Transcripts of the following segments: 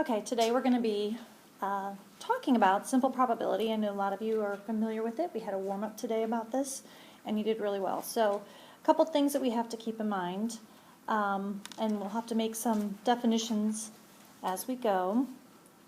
Okay, today we're going to be talking about simple probability. I know a lot of you are familiar with it. We had a warm-up today about this, and you did really well. So a couple things that we have to keep in mind, and we'll have to make some definitions as we go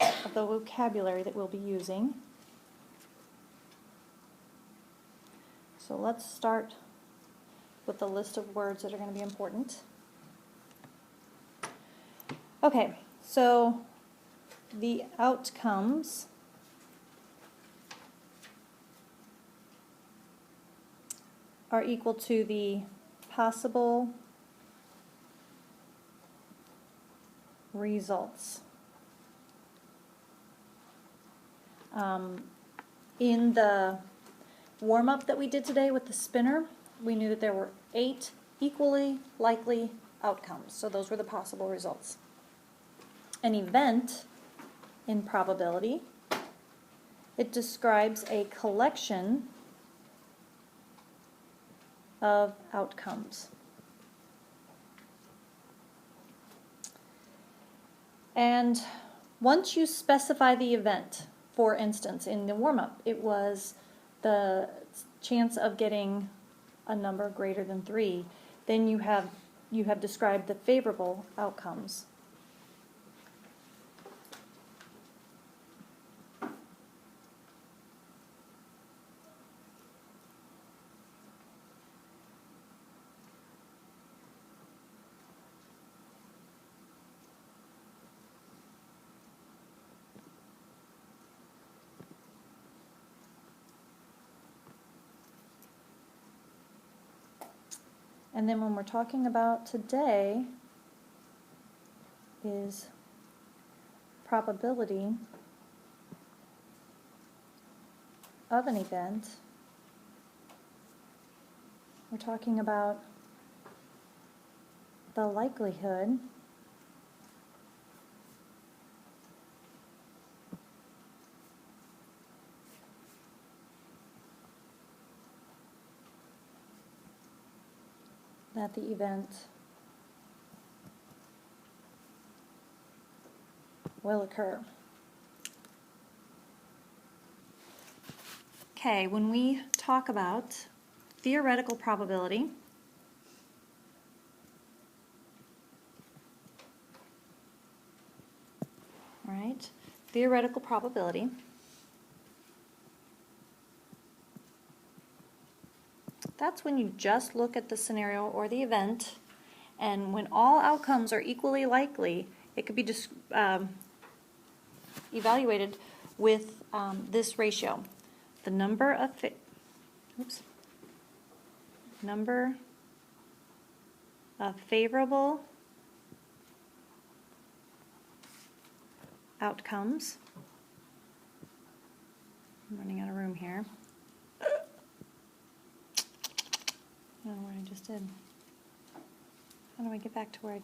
of the vocabulary that we'll be using. So let's start with the list of words that are going to be important. Okay, so the outcomes are equal to the possible results. In the warm-up that we did today with the spinner, we knew that there were 8 equally likely outcomes. So those were the possible results. An event in probability, it describes a collection of outcomes. And once you specify the event, for instance, in the warm-up, it was the chance of getting a number greater than 3, then you have described the favorable outcomes. And then when we're talking about today is probability of an event, we're talking about the likelihood that the event will occur. Okay, when we talk about theoretical probability, right? Theoretical probability, that's when you just look at the scenario or the event, and when all outcomes are equally likely, it could be evaluated with this ratio. The number of favorable outcomes. I'm running out of room here. I don't know what I just did. How do I get back to where I...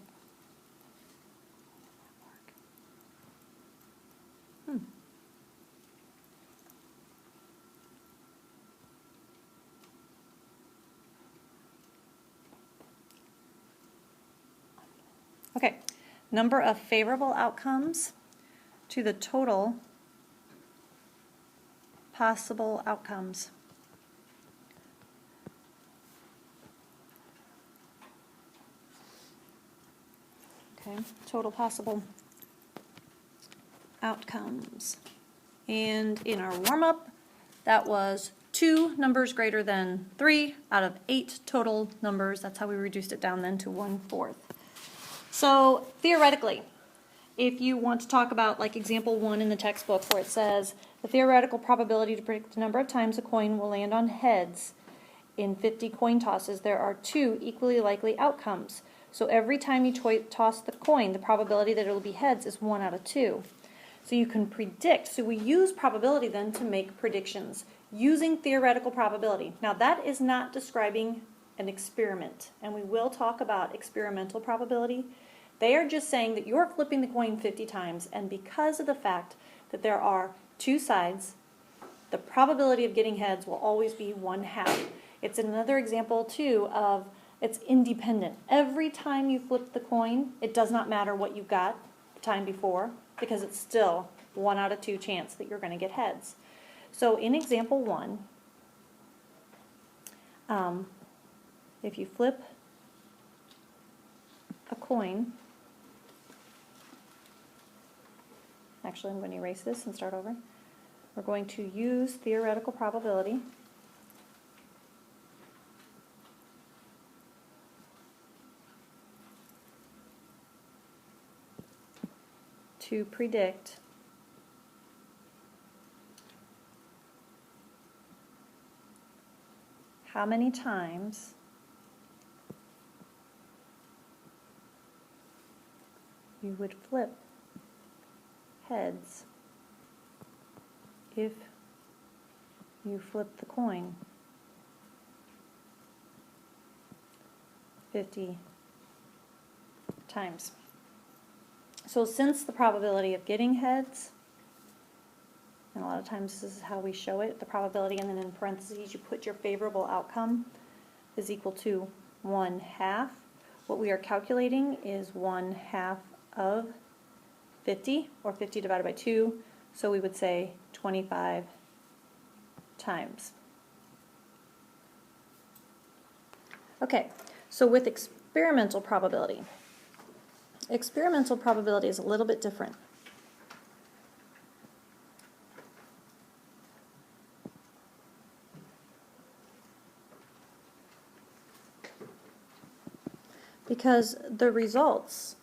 Okay, number of favorable outcomes to the total possible outcomes. Okay, total possible outcomes. And in our warm-up, that was 2 numbers greater than 3 out of 8 total numbers. That's how we reduced it down then to 1/4. So theoretically, if you want to talk about like example 1 in the textbook where it says the theoretical probability to predict the number of times a coin will land on heads in 50 coin tosses, there are 2 equally likely outcomes. So every time you toss the coin, the probability that it will be heads is 1 out of 2. So you can predict. So we use probability then to make predictions using theoretical probability. Now that is not describing an experiment, and we will talk about experimental probability. They are just saying that you're flipping the coin 50 times, and because of the fact that there are 2 sides, the probability of getting heads will always be 1/2. It's another example too of it's independent. Every time you flip the coin, it does not matter what you got. time before because it's still 1 out of 2 chance that you're going to get heads. So in example 1, if you flip a coin, actually I'm going to erase this and start over. We're going to use theoretical probability to predict how many times you would flip heads if you flip the coin 50 times. So since the probability of getting heads, and a lot of times this is how we show it, the probability, and then in parentheses you put your favorable outcome, is equal to 1/2. What we are calculating is 1/2 of 50, or 50 divided by 2, so we would say 25 times. Okay, so with experimental probability is a little bit different. Because the results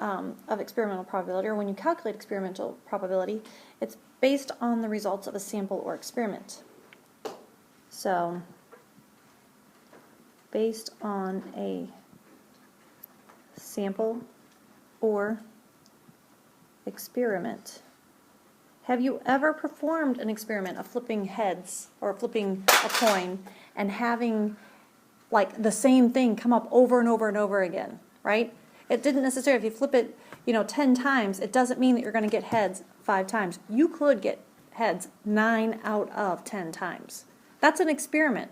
of experimental probability, or when you calculate experimental probability, it's based on the results of a sample or experiment. So, based on a sample or experiment. Have you ever performed an experiment of flipping heads or flipping a coin and having like the same thing come up over and over and over again, right? It didn't necessarily, if you flip it, 10 times, it doesn't mean that you're going to get heads 5 times. You could get heads 9 out of 10 times. That's an experiment.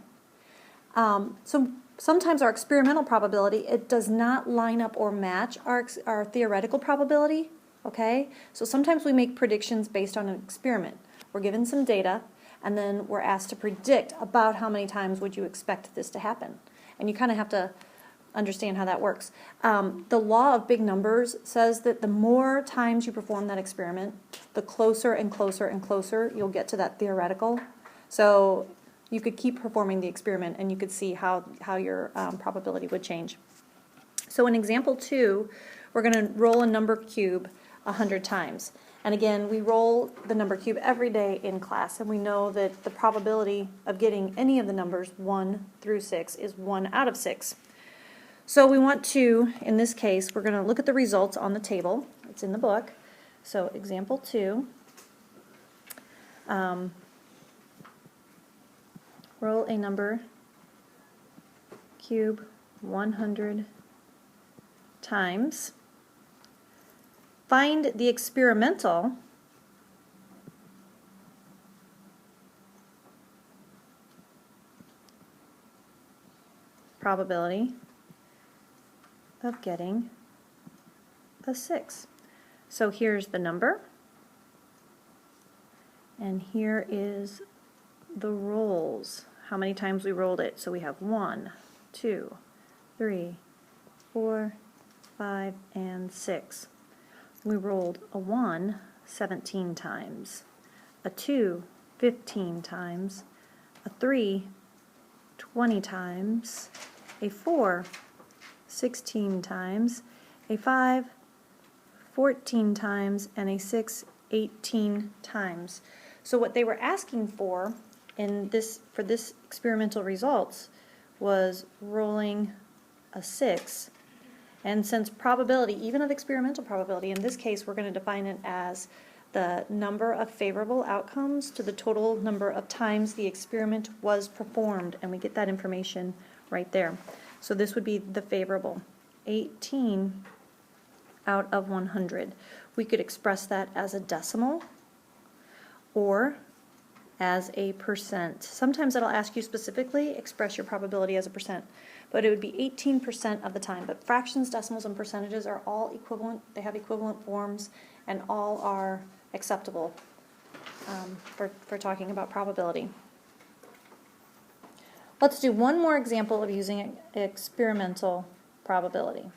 So sometimes our experimental probability, it does not line up or match our theoretical probability, okay? So sometimes we make predictions based on an experiment. We're given some data, and then we're asked to predict about how many times would you expect this to happen. And you kind of have to understand how that works. The law of big numbers says that the more times you perform that experiment, the closer and closer and closer you'll get to that theoretical. So you could keep performing the experiment and you could see how your probability would change. So in example 2, we're going to roll a number cube 100 times. And again, we roll the number cube every day in class, and we know that the probability of getting any of the numbers 1 through 6 is 1 out of 6. So we want to, in this case, we're going to look at the results on the table. It's in the book. So example 2, roll a number cube 100 times. Find the experimental probability of getting a 6. So here's the number, and here is the rolls, how many times we rolled it. So we have 1, 2, 3, 4, 5, and 6. We rolled a 1 17 times, a 2 15 times, a 3 20 times, a 4 16 times, a 5 14 times, and a 6 18 times. So what they were asking for for this experimental results was rolling a 6. And since probability, even of experimental probability, in this case we're going to define it as the number of favorable outcomes to the total number of times the experiment was performed, and we get that information right there. So this would be the favorable, 18 out of 100. We could express that as a decimal, or as a percent. Sometimes it'll ask you specifically, express your probability as a percent, but it would be 18% of the time. But fractions, decimals, and percentages are all equivalent. They have equivalent forms, and all are acceptable for talking about probability. Let's do one more example of using experimental probability.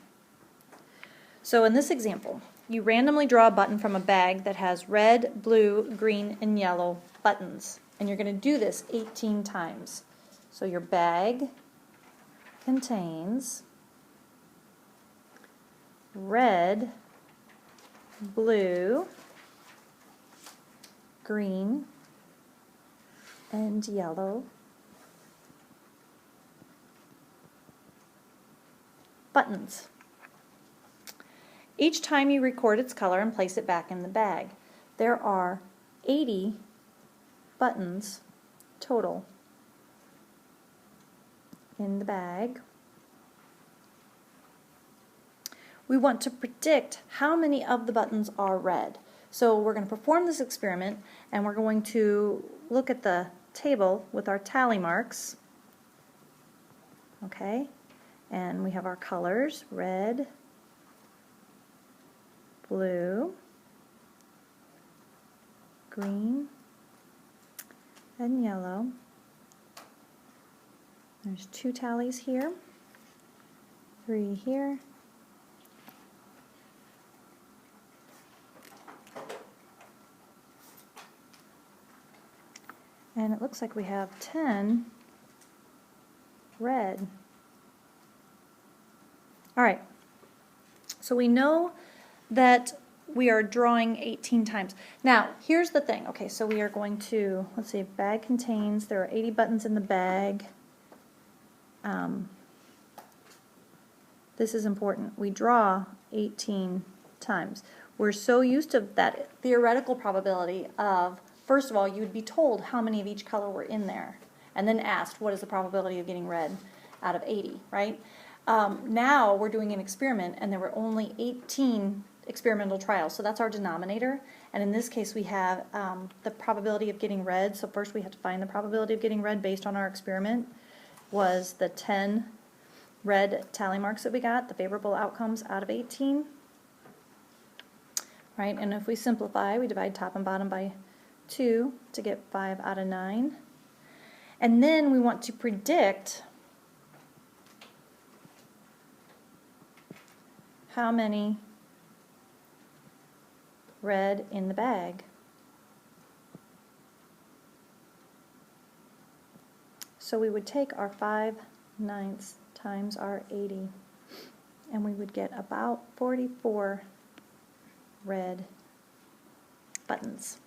So in this example, you randomly draw a button from a bag that has red, blue, green, and yellow buttons. And you're going to do this 18 times. So your bag contains red, blue, green, and yellow buttons. Each time you record its color and place it back in the bag. There are 80 buttons total in the bag. We want to predict how many of the buttons are red. So we're going to perform this experiment, and we're going to look at the table with our tally marks. Okay, and we have our colors, red, blue, green, and yellow. There's 2 tallies here, 3 here, and it looks like we have 10 red. All right, so we know that we are drawing 18 times. Now, here's the thing. Okay, so we are going to, let's see, bag contains, there are 80 buttons in the bag. This is important. We draw 18 times. We're so used to that theoretical probability of, first of all, you would be told how many of each color were in there, and then asked, what is the probability of getting red out of 80, right? Now we're doing an experiment, and there were only 18 experimental trials, so that's our denominator. And in this case, we have the probability of getting red. So first we have to find the probability of getting red based on our experiment was the 10 red tally marks that we got, the favorable outcomes out of 18. Right, and if we simplify, we divide top and bottom by 2 to get 5 out of 9. And then we want to predict how many red in the bag. So we would take our 5/9 times our 80, and we would get about 44 red buttons.